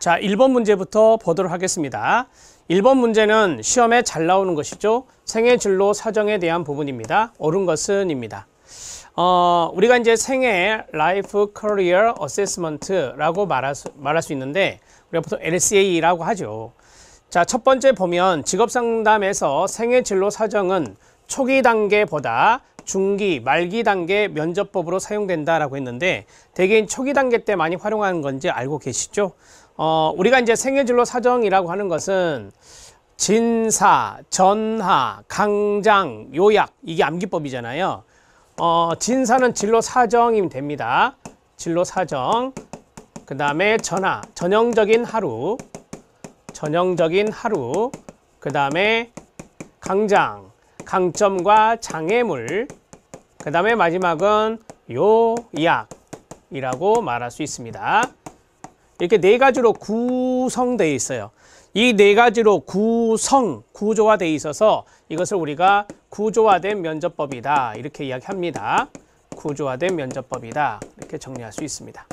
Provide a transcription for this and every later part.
자, 1번 문제부터 보도록 하겠습니다. 1번 문제는 시험에 잘 나오는 것이죠. 생애 진로 사정에 대한 부분입니다. 옳은 것은입니다. 우리가 이제 생애 라이프 커리어 어세스먼트라고 말할 수 있는데 우리가 보통 LCA라고 하죠. 자, 첫 번째 보면 직업상담에서 생애 진로 사정은 초기 단계보다 중기, 말기 단계 면접법으로 사용된다라고 했는데 대개인 초기 단계 때 많이 활용하는 건지 알고 계시죠? 우리가 이제 생애 진로 사정이라고 하는 것은 진사, 전하, 강장, 요약 이게 암기법이잖아요. 진사는 진로 사정이면 됩니다. 진로 사정. 그 다음에 전하, 전형적인 하루. 그 다음에 강장, 강점과 장애물. 그 다음에 마지막은 요약이라고 말할 수 있습니다. 이렇게 네 가지로 구성되어 있어요. 이 네 가지로 구조가 되어 있어서 이것을 우리가 구조화된 면접법이다 이렇게 이야기합니다. 구조화된 면접법이다 이렇게 정리할 수 있습니다.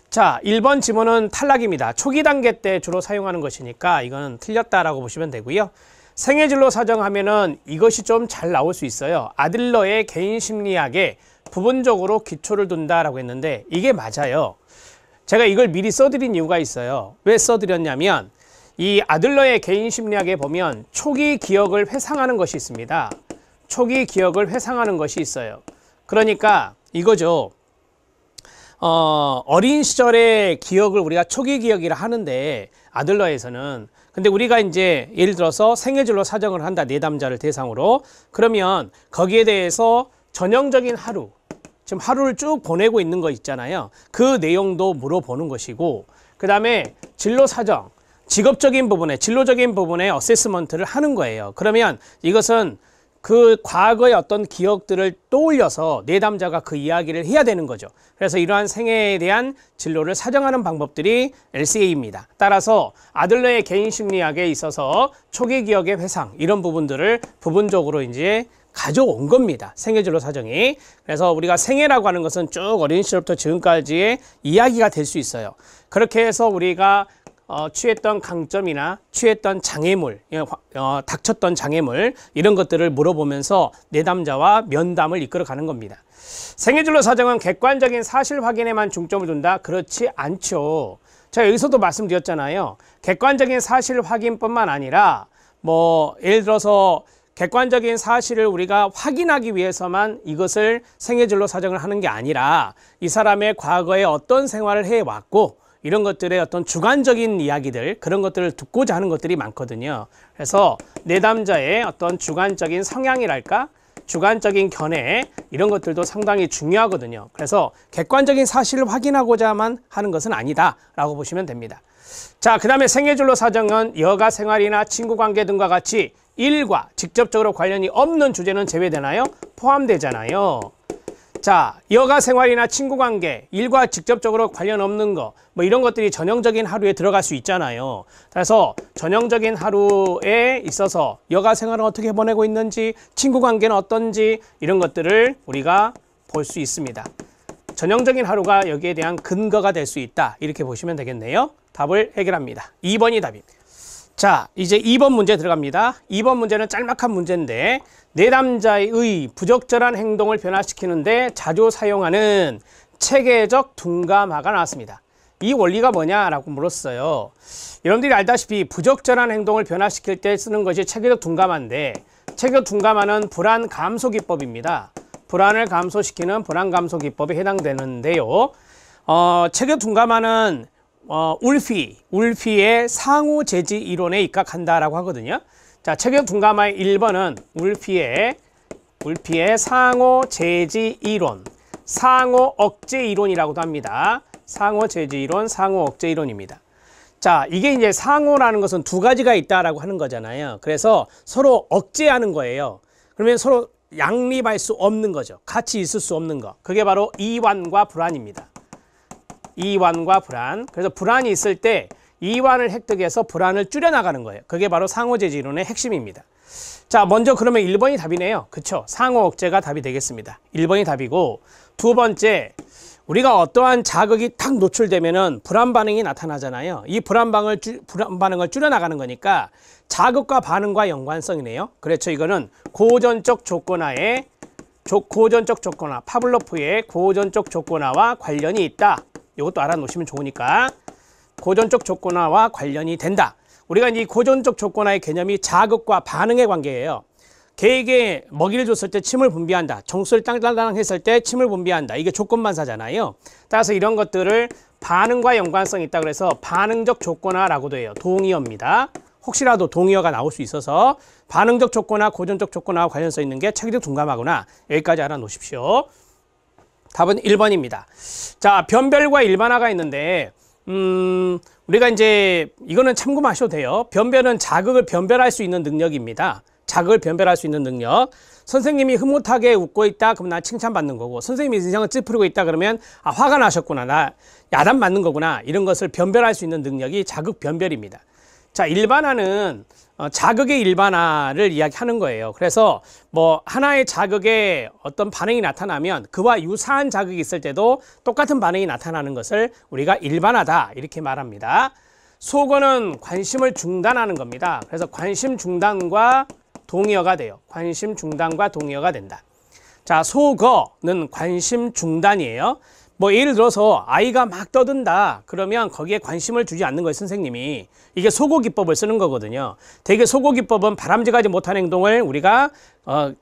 자, 1번 지문은 탈락입니다. 초기 단계 때 주로 사용하는 것이니까 이건 틀렸다라고 보시면 되고요. 생애진로 사정하면은 이것이 좀 잘 나올 수 있어요. 아들러의 개인 심리학에 부분적으로 기초를 둔다라고 했는데 이게 맞아요. 제가 이걸 미리 써드린 이유가 있어요. 왜 써드렸냐면 이 아들러의 개인 심리학에 보면 초기 기억을 회상하는 것이 있습니다. 초기 기억을 회상하는 것이 있어요. 그러니까 이거죠. 어린 시절의 기억을 우리가 초기 기억이라 하는데 아들러에서는 근데 우리가 이제 예를 들어서 생애진로 사정을 한다 내담자를 대상으로 그러면 거기에 대해서 전형적인 하루 지금 하루를 쭉 보내고 있는 거 있잖아요. 그 내용도 물어보는 것이고 그 다음에 진로 사정 직업적인 부분에 진로적인 부분에 어세스먼트를 하는 거예요. 그러면 이것은 그 과거의 어떤 기억들을 떠올려서 내담자가 그 이야기를 해야 되는 거죠. 그래서 이러한 생애에 대한 진로를 사정하는 방법들이 LCA입니다. 따라서 아들러의 개인 심리학에 있어서 초기 기억의 회상 이런 부분들을 부분적으로 이제 가져온 겁니다. 생애 진로 사정이. 그래서 우리가 생애라고 하는 것은 쭉 어린 시절부터 지금까지의 이야기가 될 수 있어요. 그렇게 해서 우리가 취했던 강점이나 취했던 장애물, 닥쳤던 장애물 이런 것들을 물어보면서 내담자와 면담을 이끌어가는 겁니다. 생애진로 사정은 객관적인 사실 확인에만 중점을 둔다? 그렇지 않죠. 제가 여기서도 말씀드렸잖아요. 객관적인 사실 확인뿐만 아니라 예를 들어서 객관적인 사실을 우리가 확인하기 위해서만 이것을 생애진로 사정을 하는 게 아니라 이 사람의 과거에 어떤 생활을 해왔고 이런 것들의 어떤 주관적인 이야기들 그런 것들을 듣고자 하는 것들이 많거든요. 그래서 내담자의 어떤 주관적인 성향이랄까 주관적인 견해 이런 것들도 상당히 중요하거든요. 그래서 객관적인 사실을 확인하고자만 하는 것은 아니다 라고 보시면 됩니다. 자, 그 다음에 생애진로 사정은 여가 생활이나 친구관계 등과 같이 일과 직접적으로 관련이 없는 주제는 제외되나요? 포함되잖아요. 자, 여가 생활이나 친구관계, 일과 직접적으로 관련 없는 거, 이런 것들이 전형적인 하루에 들어갈 수 있잖아요. 그래서 전형적인 하루에 있어서 여가 생활은 어떻게 보내고 있는지, 친구관계는 어떤지 이런 것들을 우리가 볼 수 있습니다. 전형적인 하루가 여기에 대한 근거가 될 수 있다. 이렇게 보시면 되겠네요. 답을 해결합니다. 2번이 답입니다. 자, 이제 2번 문제 들어갑니다. 2번 문제는 짤막한 문제인데 내담자의 부적절한 행동을 변화시키는데 자주 사용하는 체계적 둔감화가 나왔습니다. 이 원리가 뭐냐라고 물었어요. 여러분들이 알다시피 부적절한 행동을 변화시킬 때 쓰는 것이 체계적 둔감화인데 체계적 둔감화는 불안 감소 기법입니다. 불안을 감소시키는 불안 감소 기법에 해당되는데요. 체계적 둔감화는 울피의 상호 제지 이론에 입각한다라고 하거든요. 자, 체계적 둔감화의 1번은 울피의 상호 제지 이론, 상호 억제 이론이라고도 합니다. 상호 제지 이론, 상호 억제 이론입니다. 자, 이게 이제 상호라는 것은 두 가지가 있다라고 하는 거잖아요. 그래서 서로 억제하는 거예요. 그러면 서로 양립할 수 없는 거죠. 같이 있을 수 없는 거. 그게 바로 이완과 불안입니다. 이완과 불안. 그래서 불안이 있을 때 이완을 획득해서 불안을 줄여나가는 거예요. 그게 바로 상호제지 이론의 핵심입니다. 자, 먼저 그러면 1번이 답이네요. 그쵸? 상호 억제가 답이 되겠습니다. 1번이 답이고 두 번째 우리가 어떠한 자극이 탁 노출되면은 불안 반응이 나타나잖아요. 이 불안 반응을 줄여나가는 거니까 자극과 반응과 연관성이네요. 그렇죠. 이거는 고전적 조건화의 고전적 조건화, 파블로프의 고전적 조건화와 관련이 있다. 이것도 알아놓으시면 좋으니까 고전적 조건화와 관련이 된다. 우리가 이 고전적 조건화의 개념이 자극과 반응의 관계예요. 개에게 먹이를 줬을 때 침을 분비한다. 정수를 땅땅땅 했을 때 침을 분비한다. 이게 조건반사잖아요. 따라서 이런 것들을 반응과 연관성이 있다 그래서 반응적 조건화라고도 해요. 동의어입니다. 혹시라도 동의어가 나올 수 있어서 반응적 조건화, 고전적 조건화와 관련성 있는 게 체계적 둔감하구나. 여기까지 알아놓으십시오. 답은 1번입니다. 자, 변별과 일반화가 있는데 우리가 이제 이거는 참고하셔도 돼요. 변별은 자극을 변별할 수 있는 능력입니다. 자극을 변별할 수 있는 능력. 선생님이 흐뭇하게 웃고 있다 그러면 나 칭찬받는 거고, 선생님이 인상을 찌푸리고 있다 그러면 아, 화가 나셨구나, 나 야단 맞는 거구나, 이런 것을 변별할 수 있는 능력이 자극 변별입니다. 자, 일반화는 자극의 일반화를 이야기하는 거예요. 그래서 뭐 하나의 자극에 어떤 반응이 나타나면 그와 유사한 자극이 있을 때도 똑같은 반응이 나타나는 것을 우리가 일반화다 이렇게 말합니다. 소거는 관심을 중단하는 겁니다. 그래서 관심 중단과 동의어가 돼요. 관심 중단과 동의어가 된다. 자, 소거는 관심 중단이에요. 뭐 예를 들어서 아이가 막 떠든다 그러면 거기에 관심을 주지 않는 거예요. 선생님이. 이게 소거 기법을 쓰는 거거든요. 대개 소거 기법은 바람직하지 못한 행동을 우리가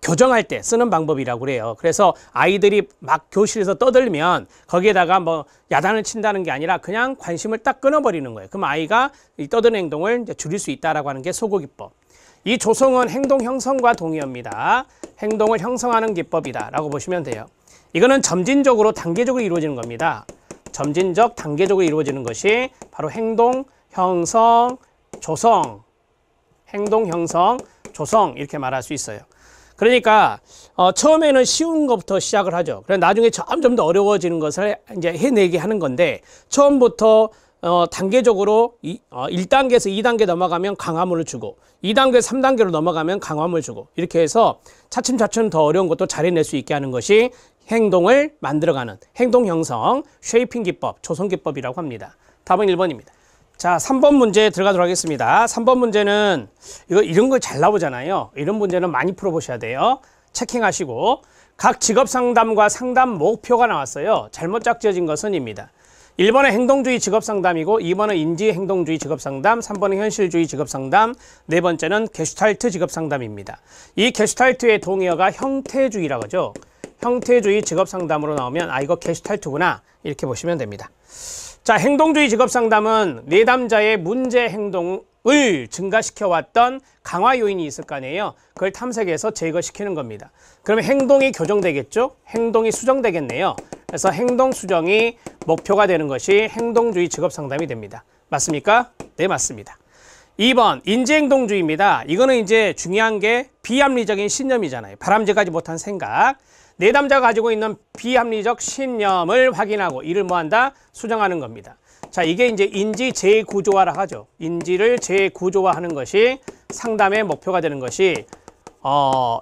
교정할 때 쓰는 방법이라고 그래요. 그래서 아이들이 막 교실에서 떠들면 거기에다가 뭐 야단을 친다는 게 아니라 그냥 관심을 딱 끊어버리는 거예요. 그럼 아이가 이 떠드는 행동을 이제 줄일 수 있다라고 하는 게 소거 기법. 이 조성은 행동 형성과 동의어입니다. 행동을 형성하는 기법이다 라고 보시면 돼요. 이거는 점진적으로 단계적으로 이루어지는 겁니다. 점진적 단계적으로 이루어지는 것이 바로 행동 형성 조성, 행동 형성 조성 이렇게 말할 수 있어요. 그러니까 처음에는 쉬운 것부터 시작을 하죠. 그래 나중에 점점 더 어려워지는 것을 이제 해내게 하는 건데, 처음부터 단계적으로 1단계에서 2단계 넘어가면 강화물을 주고 2단계에서 3단계로 넘어가면 강화물을 주고 이렇게 해서 차츰차츰 더 어려운 것도 잘 해낼 수 있게 하는 것이 행동을 만들어가는 행동 형성, 쉐이핑 기법, 조성 기법이라고 합니다. 답은 1번입니다. 자, 3번 문제 들어가도록 하겠습니다. 3번 문제는 이런 거 잘 나오잖아요. 이런 문제는 많이 풀어보셔야 돼요. 체킹하시고 각 직업 상담과 상담 목표가 나왔어요. 잘못 짝지어진 것은 입니다. 1번은 행동주의 직업상담이고 2번은 인지행동주의 직업상담, 3번은 현실주의 직업상담, 네 번째는 게슈탈트 직업상담입니다. 이 게슈탈트의 동의어가 형태주의라고 하죠. 형태주의 직업상담으로 나오면 아, 이거 게슈탈트구나 이렇게 보시면 됩니다. 자, 행동주의 직업상담은 내담자의 문제 행동을 증가시켜왔던 강화 요인이 있을 거 아니에요. 그걸 탐색해서 제거시키는 겁니다. 그러면 행동이 교정되겠죠? 행동이 수정되겠네요. 그래서 행동 수정이 목표가 되는 것이 행동주의 직업상담이 됩니다. 맞습니까? 네, 맞습니다. 2번 인지행동주의입니다. 이거는 이제 중요한 게 비합리적인 신념이잖아요. 바람직하지 못한 생각. 내담자가 가지고 있는 비합리적 신념을 확인하고 이를 뭐한다? 수정하는 겁니다. 자, 이게 이제 인지 재구조화라고 하죠. 인지를 재구조화하는 것이 상담의 목표가 되는 것이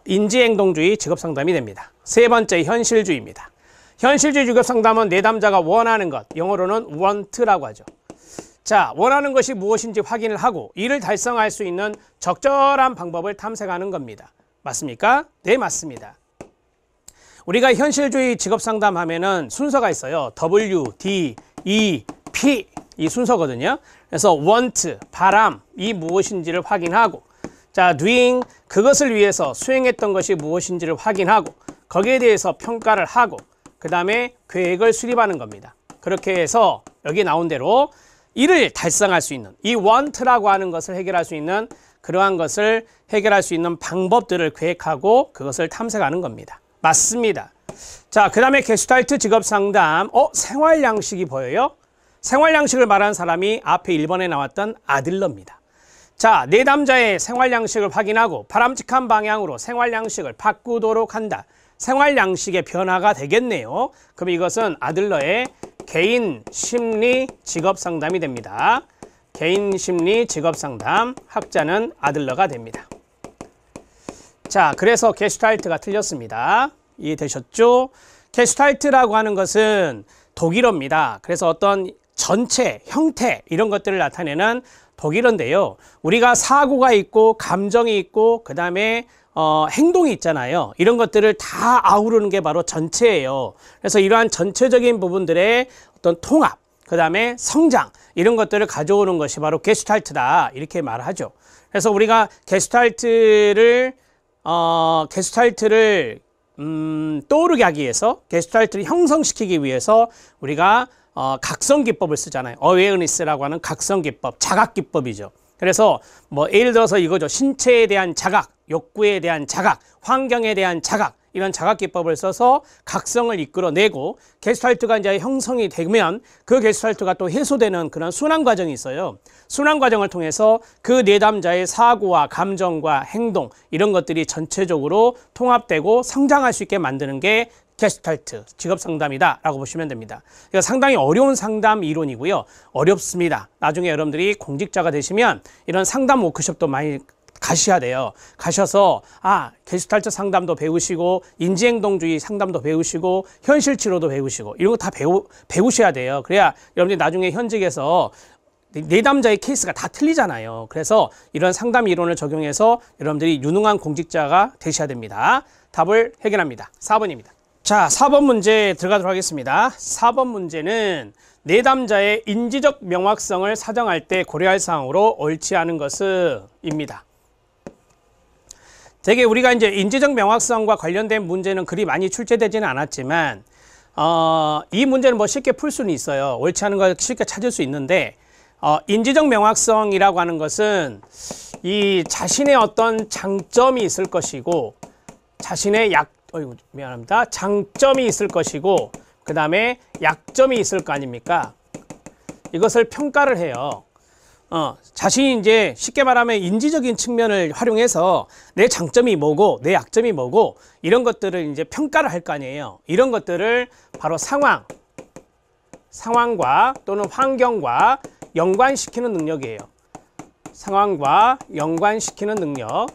인지행동주의 직업상담이 됩니다. 세 번째 현실주의입니다. 현실주의 직업상담은 내담자가 원하는 것, 영어로는 want라고 하죠. 자, 원하는 것이 무엇인지 확인을 하고 이를 달성할 수 있는 적절한 방법을 탐색하는 겁니다. 맞습니까? 네, 맞습니다. 우리가 현실주의 직업상담 하면은 순서가 있어요. W, D, E, P 이 순서거든요. 그래서 want, 바람, 이 무엇인지를 확인하고, 자, doing, 그것을 위해서 수행했던 것이 무엇인지를 확인하고 거기에 대해서 평가를 하고 그 다음에 계획을 수립하는 겁니다. 그렇게 해서 여기 나온 대로 이를 달성할 수 있는 이 want라고 하는 것을 해결할 수 있는 그러한 것을 해결할 수 있는 방법들을 계획하고 그것을 탐색하는 겁니다. 맞습니다. 자, 그 다음에 게슈탈트 직업상담. 생활양식이 보여요? 생활양식을 말하는 사람이 앞에 1번에 나왔던 아들러입니다. 자, 내담자의 생활양식을 확인하고 바람직한 방향으로 생활양식을 바꾸도록 한다. 생활양식의 변화가 되겠네요. 그럼 이것은 아들러의 개인심리 직업상담이 됩니다. 개인심리 직업상담, 학자는 아들러가 됩니다. 자, 그래서 게슈탈트가 틀렸습니다. 이해되셨죠? 게슈탈트라고 하는 것은 독일어입니다. 그래서 어떤 전체, 형태 이런 것들을 나타내는 독일어인데요. 우리가 사고가 있고 감정이 있고 그 다음에 행동이 있잖아요. 이런 것들을 다 아우르는 게 바로 전체예요. 그래서 이러한 전체적인 부분들의 어떤 통합, 그 다음에 성장 이런 것들을 가져오는 것이 바로 게슈탈트다 이렇게 말하죠. 그래서 우리가 게슈탈트를 떠오르게 하기 위해서, 게슈탈트를 형성시키기 위해서 우리가 각성기법을 쓰잖아요. 어웨어니스라고 하는 각성기법, 자각기법이죠. 그래서 뭐 예를 들어서 이거죠. 신체에 대한 자각, 욕구에 대한 자각, 환경에 대한 자각, 이런 자각기법을 써서 각성을 이끌어내고, 게슈탈트가 이제 형성이 되면 그 게슈탈트가 또 해소되는 그런 순환 과정이 있어요. 순환 과정을 통해서 그 내담자의 사고와 감정과 행동 이런 것들이 전체적으로 통합되고 성장할 수 있게 만드는 게 게슈탈트 직업상담이다 라고 보시면 됩니다. 이거 상당히 어려운 상담 이론이고요. 어렵습니다. 나중에 여러분들이 공직자가 되시면 이런 상담 워크숍도 많이 가셔야 돼요. 가셔서 게슈탈트 상담도 배우시고 인지행동주의 상담도 배우시고 현실치료도 배우시고 이런 거 다 배우셔야 돼요. 그래야 여러분들이 나중에 현직에서 내담자의 케이스가 다 틀리잖아요. 그래서 이런 상담 이론을 적용해서 여러분들이 유능한 공직자가 되셔야 됩니다. 답을 해결합니다. 4번입니다. 자, 4번 문제 들어가도록 하겠습니다. 4번 문제는 내담자의 인지적 명확성을 사정할 때 고려할 사항으로 옳지 않은 것은 입니다. 되게 우리가 이제 인지적 명확성과 관련된 문제는 그리 많이 출제되지는 않았지만 이 문제는 뭐 쉽게 풀 수는 있어요. 옳지 않은 걸 쉽게 찾을 수 있는데 인지적 명확성이라고 하는 것은 이 자신의 어떤 장점이 있을 것이고 자신의 장점이 있을 것이고 그 다음에 약점이 있을 거 아닙니까? 이것을 평가를 해요. 자신이 이제 쉽게 말하면 인지적인 측면을 활용해서 내 장점이 뭐고 내 약점이 뭐고 이런 것들을 이제 평가를 할 거 아니에요. 이런 것들을 바로 상황과 또는 환경과 연관시키는 능력이에요. 상황과 연관시키는 능력.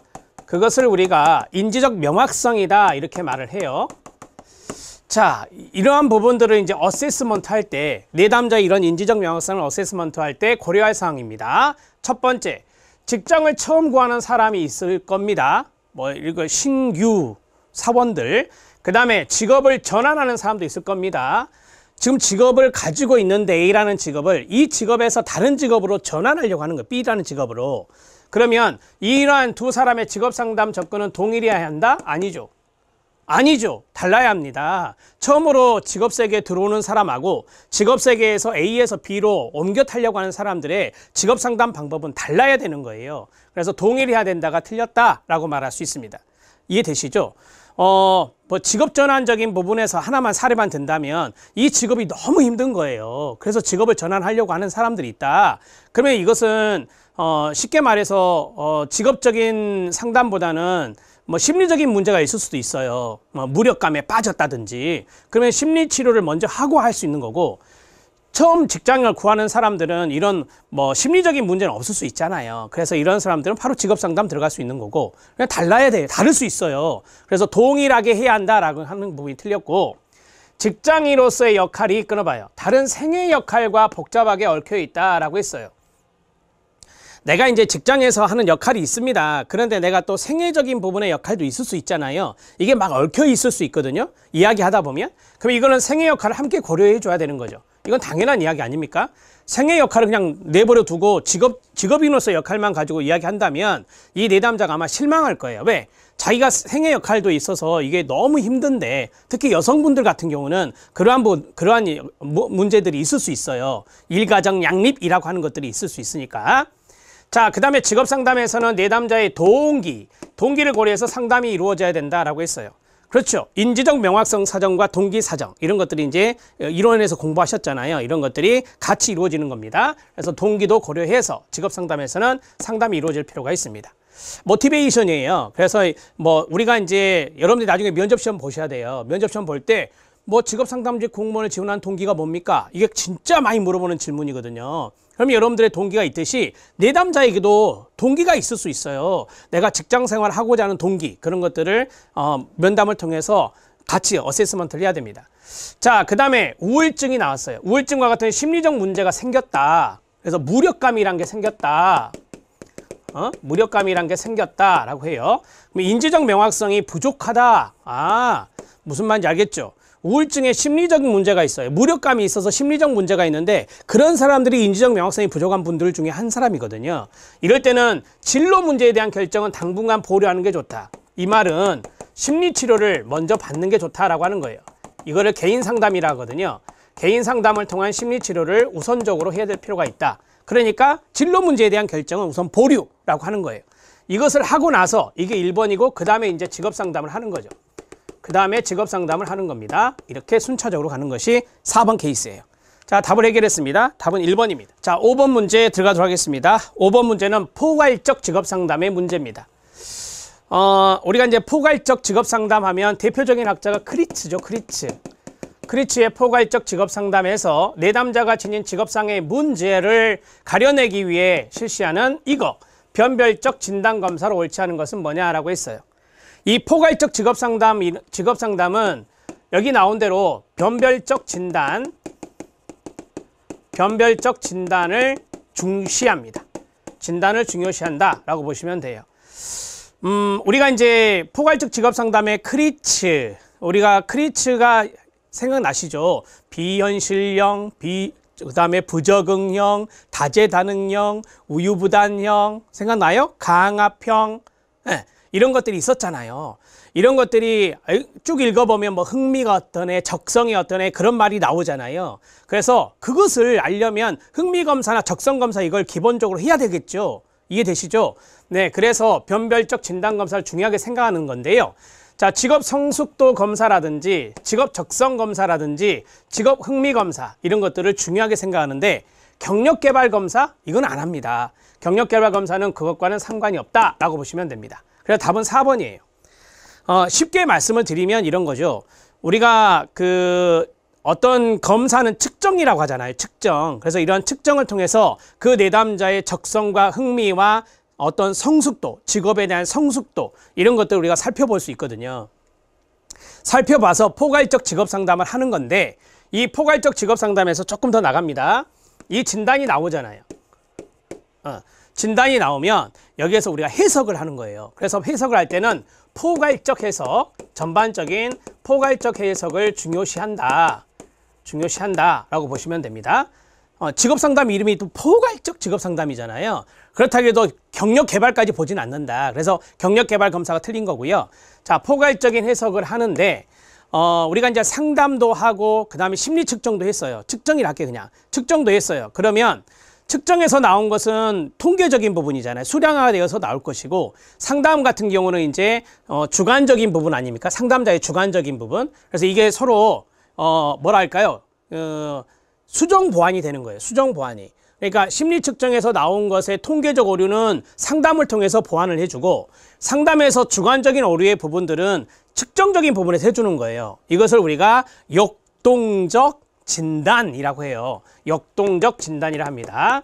그것을 우리가 인지적 명확성이다 이렇게 말을 해요. 자, 이러한 부분들을 이제 어세스먼트 할 때, 내담자의 이런 인지적 명확성을 어세스먼트 할 때 고려할 사항입니다. 첫 번째, 직장을 처음 구하는 사람이 있을 겁니다. 뭐 이거 신규 사원들. 그 다음에 직업을 전환하는 사람도 있을 겁니다. 지금 직업을 가지고 있는데 A라는 직업을 이 직업에서 다른 직업으로 전환하려고 하는 거예요. B라는 직업으로. 그러면 이러한 두 사람의 직업 상담 접근은 동일해야 한다? 아니죠. 아니죠. 달라야 합니다. 처음으로 직업 세계에 들어오는 사람하고 직업 세계에서 A에서 B로 옮겨 타려고 하는 사람들의 직업 상담 방법은 달라야 되는 거예요. 그래서 동일해야 된다가 틀렸다라고 말할 수 있습니다. 이해되시죠? 뭐 직업 전환적인 부분에서 하나만 사례만 든다면 이 직업이 너무 힘든 거예요. 그래서 직업을 전환하려고 하는 사람들이 있다. 그러면 이것은 쉽게 말해서 직업적인 상담보다는 뭐 심리적인 문제가 있을 수도 있어요. 뭐 무력감에 빠졌다든지. 그러면 심리치료를 먼저 하고 할 수 있는 거고, 처음 직장을 구하는 사람들은 이런 뭐 심리적인 문제는 없을 수 있잖아요. 그래서 이런 사람들은 바로 직업상담 들어갈 수 있는 거고, 그냥 달라야 돼요. 다를 수 있어요. 그래서 동일하게 해야 한다라고 하는 부분이 틀렸고, 직장인으로서의 역할이 끊어봐요. 다른 생애 역할과 복잡하게 얽혀 있다라고 했어요. 내가 이제 직장에서 하는 역할이 있습니다. 그런데 내가 또 생애적인 부분의 역할도 있을 수 있잖아요. 이게 막 얽혀 있을 수 있거든요. 이야기하다 보면. 그럼 이거는 생애 역할을 함께 고려해 줘야 되는 거죠. 이건 당연한 이야기 아닙니까? 생애 역할을 그냥 내버려 두고 직업인으로서 역할만 가지고 이야기한다면 이 내담자가 아마 실망할 거예요. 왜? 자기가 생애 역할도 있어서 이게 너무 힘든데, 특히 여성분들 같은 경우는 그러한 문제들이 있을 수 있어요. 일가정 양립이라고 하는 것들이 있을 수 있으니까. 자, 그 다음에 직업상담에서는 내담자의 동기를 고려해서 상담이 이루어져야 된다라고 했어요. 그렇죠. 인지적 명확성 사정과 동기 사정, 이런 것들이 이제 이론에서 공부하셨잖아요. 이런 것들이 같이 이루어지는 겁니다. 그래서 동기도 고려해서 직업상담에서는 상담이 이루어질 필요가 있습니다. 모티베이션이에요. 그래서 뭐 우리가 이제 여러분들이 나중에 면접시험 보셔야 돼요. 면접시험 볼 때 뭐 직업상담직 공무원을 지원한 동기가 뭡니까? 이게 진짜 많이 물어보는 질문이거든요. 그럼 여러분들의 동기가 있듯이 내담자에게도 동기가 있을 수 있어요. 내가 직장생활을 하고자 하는 동기, 그런 것들을 면담을 통해서 같이 어세스먼트를 해야 됩니다. 자, 그 다음에 우울증이 나왔어요. 우울증과 같은 심리적 문제가 생겼다. 그래서 무력감이란 게 생겼다. 무력감이란 게 생겼다라고 해요. 그럼 인지적 명확성이 부족하다. 무슨 말인지 알겠죠? 우울증에 심리적인 문제가 있어요. 무력감이 있어서 심리적 문제가 있는데 그런 사람들이 인지적 명확성이 부족한 분들 중에 한 사람이거든요. 이럴 때는 진로 문제에 대한 결정은 당분간 보류하는 게 좋다. 이 말은 심리치료를 먼저 받는 게 좋다라고 하는 거예요. 이거를 개인 상담이라 하거든요. 개인 상담을 통한 심리치료를 우선적으로 해야 될 필요가 있다. 그러니까 진로 문제에 대한 결정은 우선 보류라고 하는 거예요. 이것을 하고 나서 이게 1번이고 그 다음에 이제 직업 상담을 하는 거죠. 그 다음에 직업 상담을 하는 겁니다. 이렇게 순차적으로 가는 것이 4번 케이스예요. 자, 답을 해결했습니다. 답은 1번입니다. 자, 5번 문제 들어가도록 하겠습니다. 5번 문제는 포괄적 직업 상담의 문제입니다. 우리가 이제 포괄적 직업 상담하면 대표적인 학자가 크리츠죠. 크리츠의 포괄적 직업 상담에서 내담자가 지닌 직업상의 문제를 가려내기 위해 실시하는 이거 변별적 진단 검사로 옳지 않은 것은 뭐냐라고 했어요. 이 포괄적 직업 상담은 여기 나온 대로 변별적 진단을 중시합니다. 진단을 중요시한다라고 보시면 돼요. 우리가 이제 포괄적 직업 상담의 크리츠, 우리가 크리츠가 생각나시죠? 비현실형, 그 다음에 부적응형, 다재다능형, 우유부단형, 생각나요? 강압형, 네, 이런 것들이 있었잖아요. 이런 것들이 쭉 읽어보면 뭐 흥미가 어떠네, 적성이 어떠네, 그런 말이 나오잖아요. 그래서 그것을 알려면 흥미검사나 적성검사 이걸 기본적으로 해야 되겠죠. 이해되시죠? 네, 그래서 변별적 진단검사를 중요하게 생각하는 건데요. 자, 직업 성숙도 검사라든지 직업 적성 검사라든지 직업 흥미 검사 이런 것들을 중요하게 생각하는데 경력 개발 검사 이건 안 합니다. 경력 개발 검사는 그것과는 상관이 없다라고 보시면 됩니다. 그래서 답은 4번이에요. 쉽게 말씀을 드리면 이런 거죠. 우리가 어떤 검사는 측정이라고 하잖아요. 측정. 그래서 이런 측정을 통해서 그 내담자의 적성과 흥미와 어떤 성숙도, 직업에 대한 성숙도 이런 것들을 우리가 살펴볼 수 있거든요. 살펴봐서 포괄적 직업 상담을 하는 건데 이 포괄적 직업 상담에서 조금 더 나갑니다. 이 진단이 나오잖아요. 진단이 나오면 여기에서 우리가 해석을 하는 거예요. 그래서 해석을 할 때는 포괄적 해석, 전반적인 포괄적 해석을 중요시한다라고 보시면 됩니다. 직업상담 이름이 또 포괄적 직업상담이잖아요. 그렇다고 해도 경력개발까지 보진 않는다. 그래서 경력개발 검사가 틀린 거고요. 자, 포괄적인 해석을 하는데 우리가 이제 상담도 하고 그 다음에 심리 측정도 했어요. 측정이라 할게요. 그냥 측정도 했어요. 그러면 측정에서 나온 것은 통계적인 부분이잖아요. 수량화되어서 나올 것이고 상담 같은 경우는 이제 주관적인 부분 아닙니까? 상담자의 주관적인 부분. 그래서 이게 서로 뭐랄까요? 수정 보완이 되는 거예요. 수정 보완이. 그러니까 심리 측정에서 나온 것의 통계적 오류는 상담을 통해서 보완을 해주고 상담에서 주관적인 오류의 부분들은 측정적인 부분에서 해주는 거예요. 이것을 우리가 역동적 진단이라고 해요. 역동적 진단이라 합니다.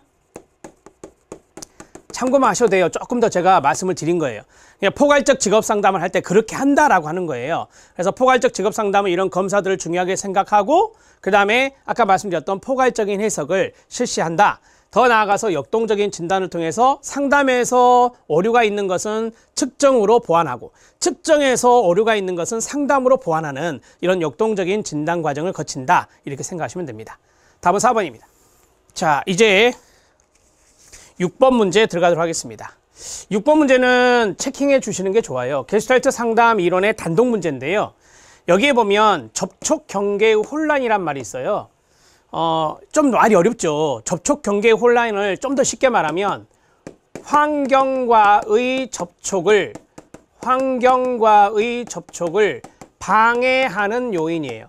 참고만 하셔도 돼요. 조금 더 제가 말씀을 드린 거예요. 그냥 포괄적 직업 상담을 할 때 그렇게 한다라고 하는 거예요. 그래서 포괄적 직업 상담은 이런 검사들을 중요하게 생각하고 그 다음에 아까 말씀드렸던 포괄적인 해석을 실시한다. 더 나아가서 역동적인 진단을 통해서 상담에서 오류가 있는 것은 측정으로 보완하고 측정에서 오류가 있는 것은 상담으로 보완하는 이런 역동적인 진단 과정을 거친다. 이렇게 생각하시면 됩니다. 답은 4번입니다. 자, 이제 6번 문제 들어가도록 하겠습니다. 6번 문제는 체킹해 주시는 게 좋아요. 게슈탈트 상담 이론의 단독 문제인데요. 여기에 보면 접촉 경계의 혼란이란 말이 있어요. 좀 말이 어렵죠. 접촉 경계의 혼란을 좀 더 쉽게 말하면 환경과의 접촉을 방해하는 요인이에요.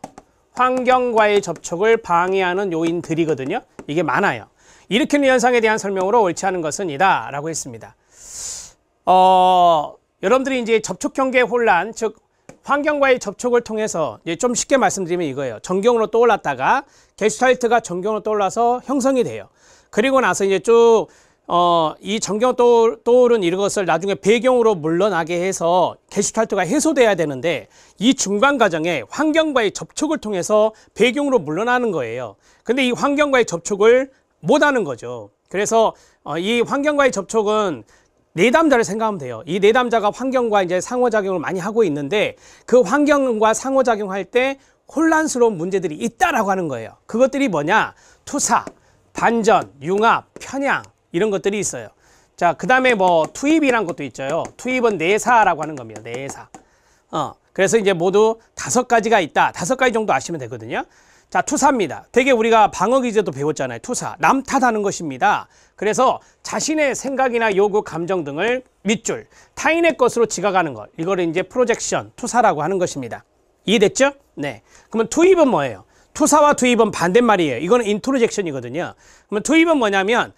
환경과의 접촉을 방해하는 요인들이거든요. 이게 많아요. 일으키는 현상에 대한 설명으로 옳지 않은 것은 이다 라고 했습니다. 여러분들이 이제 접촉 경계 혼란, 즉 환경과의 접촉을 통해서 이제 좀 쉽게 말씀드리면 이거예요. 전경으로 떠올랐다가 게슈탈트가 전경으로 떠올라서 형성이 돼요. 그리고 나서 이제 쭉 이 정경 떠오른 이것을 나중에 배경으로 물러나게 해서 게슈탈트가 해소돼야 되는데 이 중간 과정에 환경과의 접촉을 통해서 배경으로 물러나는 거예요. 근데 이 환경과의 접촉을 못 하는 거죠. 그래서 이 환경과의 접촉은 내담자를 생각하면 돼요. 이 내담자가 환경과 이제 상호작용을 많이 하고 있는데 그 환경과 상호작용할 때 혼란스러운 문제들이 있다라고 하는 거예요. 그것들이 뭐냐? 투사, 반전, 융합, 편향 이런 것들이 있어요. 자, 그 다음에 뭐 투입이란 것도 있죠. 투입은 내사라고 하는 겁니다. 내사. 그래서 이제 모두 5가지가 있다. 5가지 정도 아시면 되거든요. 자, 투사입니다. 되게 우리가 방어기제도 배웠잖아요. 투사, 남 탓하는 것입니다. 그래서 자신의 생각이나 요구, 감정 등을 밑줄, 타인의 것으로 지각하는 것. 이거를 이제 프로젝션, 투사라고 하는 것입니다. 이해됐죠? 네. 그러면 투입은 뭐예요? 투사와 투입은 반대말이에요. 이거는 인트로젝션이거든요. 그러면 투입은 뭐냐면